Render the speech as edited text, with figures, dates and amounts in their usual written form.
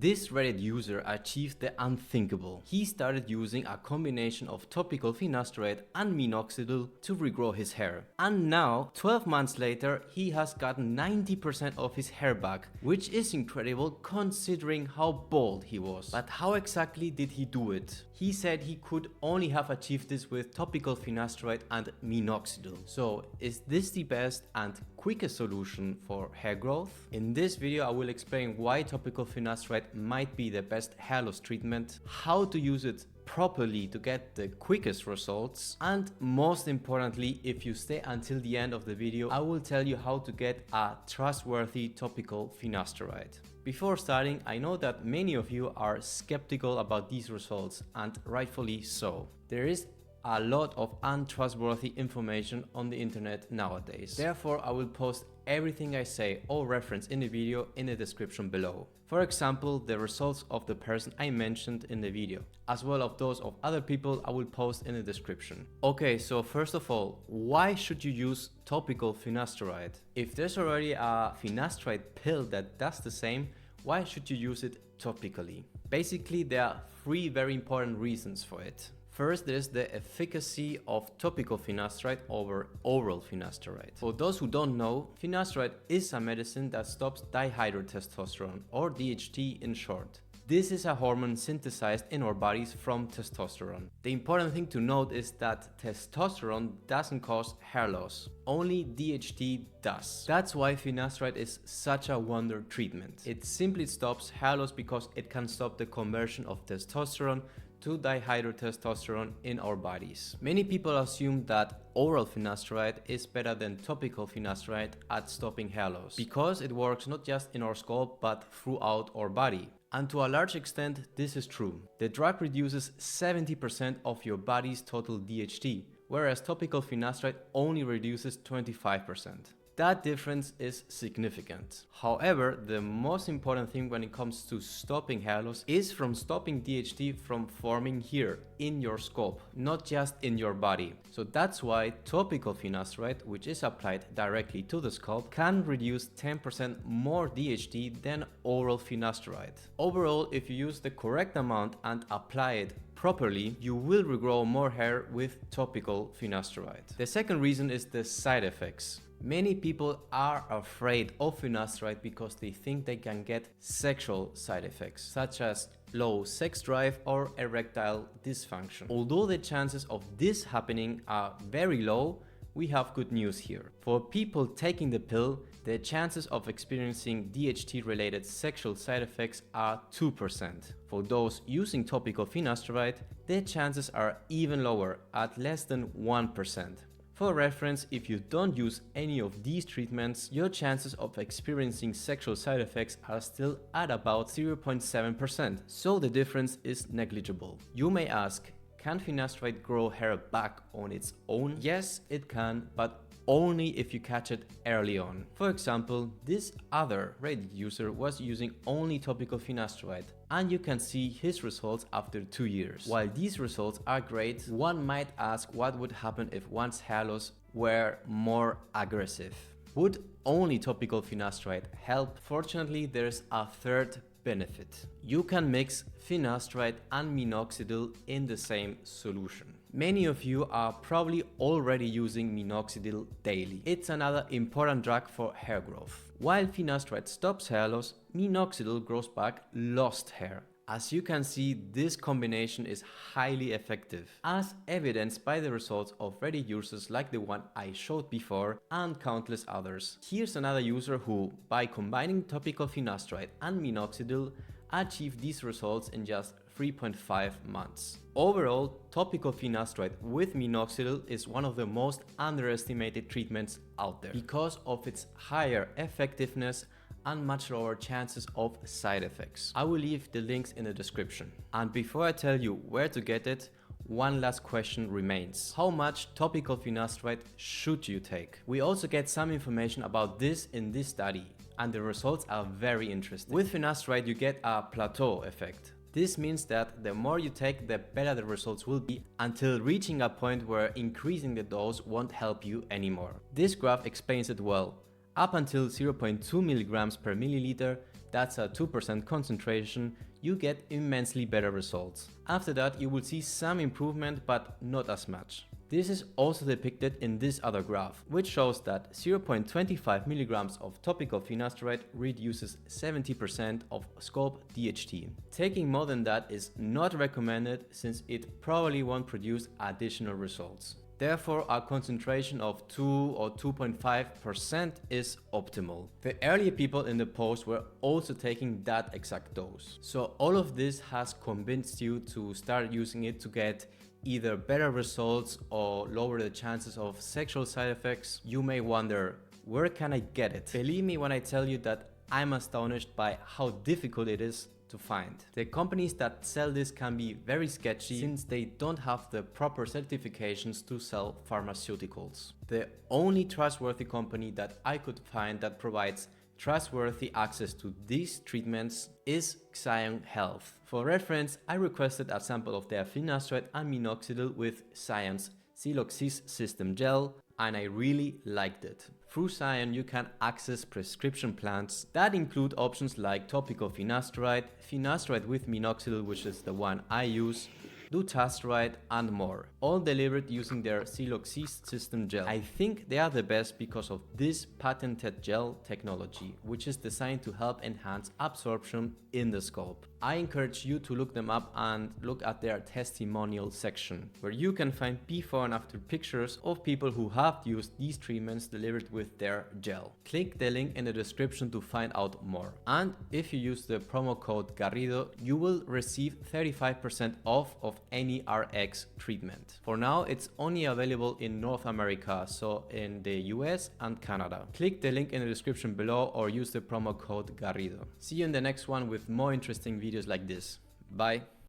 This Reddit user achieved the unthinkable. He started using a combination of topical finasteride and minoxidil to regrow his hair. And now, 12 months later, he has gotten 90% of his hair back, which is incredible considering how bald he was. But how exactly did he do it? He said he could only have achieved this with topical finasteride and minoxidil. So, is this the best and quickest solution for hair growth? In this video I will explain why topical finasteride might be the best hair loss treatment, how to use it properly to get the quickest results, and most importantly, if you stay until the end of the video, I will tell you how to get a trustworthy topical finasteride. Before starting, I know that many of you are skeptical about these results, and rightfully so. There is a lot of untrustworthy information on the internet nowadays. Therefore, I will post everything I say or reference in the video in the description below. For example, the results of the person I mentioned in the video, as well as those of other people I will post in the description. Okay, so first of all, why should you use topical finasteride? If there's already a finasteride pill that does the same, why should you use it topically? Basically, there are three very important reasons for it. First, there is the efficacy of topical finasteride over oral finasteride. For those who don't know, finasteride is a medicine that stops dihydrotestosterone, or DHT in short. This is a hormone synthesized in our bodies from testosterone. The important thing to note is that testosterone doesn't cause hair loss, only DHT does. That's why finasteride is such a wonder treatment. It simply stops hair loss because it can stop the conversion of testosterone to dihydrotestosterone in our bodies. Many people assume that oral finasteride is better than topical finasteride at stopping hair loss because it works not just in our scalp but throughout our body. And to a large extent, this is true. The drug reduces 70% of your body's total DHT, whereas topical finasteride only reduces 25%. That difference is significant. However, the most important thing when it comes to stopping hair loss is from stopping DHT from forming here in your scalp, not just in your body. So that's why topical finasteride, which is applied directly to the scalp, can reduce 10% more DHT than oral finasteride. Overall, if you use the correct amount and apply it properly, you will regrow more hair with topical finasteride. The second reason is the side effects. Many people are afraid of finasteride because they think they can get sexual side effects, such as low sex drive or erectile dysfunction. Although the chances of this happening are very low, we have good news here. For people taking the pill, the chances of experiencing DHT-related sexual side effects are 2%. For those using topical finasteride, the chances are even lower, at less than 1%. For reference, if you don't use any of these treatments, your chances of experiencing sexual side effects are still at about 0.7%, so the difference is negligible. You may ask, can finasteride grow hair back on its own? Yes, it can, but only if you catch it early on. For example, this other Reddit user was using only topical finasteride, and you can see his results after 2 years. While these results are great, one might ask what would happen if one's hair loss were more aggressive. Would only topical finasteride help? Fortunately, there's a third benefit. You can mix finasteride and minoxidil in the same solution. Many of you are probably already using minoxidil daily. It's another important drug for hair growth. While finasteride stops hair loss, minoxidil grows back lost hair. As you can see, this combination is highly effective, as evidenced by the results of Reddit users like the one I showed before and countless others. Here's another user who, by combining topical finasteride and minoxidil, achieved these results in just 3.5 months. Overall, topical finasteride with minoxidil is one of the most underestimated treatments out there because of its higher effectiveness and much lower chances of side effects. I will leave the links in the description. And before I tell you where to get it, one last question remains. How much topical finasteride should you take? We also get some information about this in this study, and the results are very interesting. With finasteride, you get a plateau effect. This means that the more you take, the better the results will be, until reaching a point where increasing the dose won't help you anymore. This graph explains it well. Up until 0.2 milligrams per milliliter, that's a 2% concentration, you get immensely better results. After that, you will see some improvement, but not as much. This is also depicted in this other graph, which shows that 0.25 milligrams of topical finasteride reduces 70% of scalp DHT. Taking more than that is not recommended since it probably won't produce additional results. Therefore, a concentration of 2 or 2.5% is optimal. The earlier people in the post were also taking that exact dose. So all of this has convinced you to start using it to get either better results or lower the chances of sexual side effects. You may wonder, where can I get it? Believe me when I tell you that I'm astonished by how difficult it is to find. The companies that sell this can be very sketchy since they don't have the proper certifications to sell pharmaceuticals. The only trustworthy company that I could find that provides trustworthy access to these treatments is Xyon Health. For reference, I requested a sample of their finasteride and minoxidil with Xyon's Siloxys system gel, and I really liked it. Through Xyon, you can access prescription plans that include options like topical finasteride, finasteride with minoxidil, which is the one I use, dutasteride, and more, all delivered using their Siloxys system gel. I think they are the best because of this patented gel technology, which is designed to help enhance absorption in the scalp. I encourage you to look them up and look at their testimonial section, where you can find before and after pictures of people who have used these treatments delivered with their gel. Click the link in the description to find out more. And if you use the promo code Garrido, you will receive 35% off of any RX treatment. For now, it's only available in North America, so in the US and Canada. Click the link in the description below or use the promo code Garrido. See you in the next one with more interesting videos like this. Bye.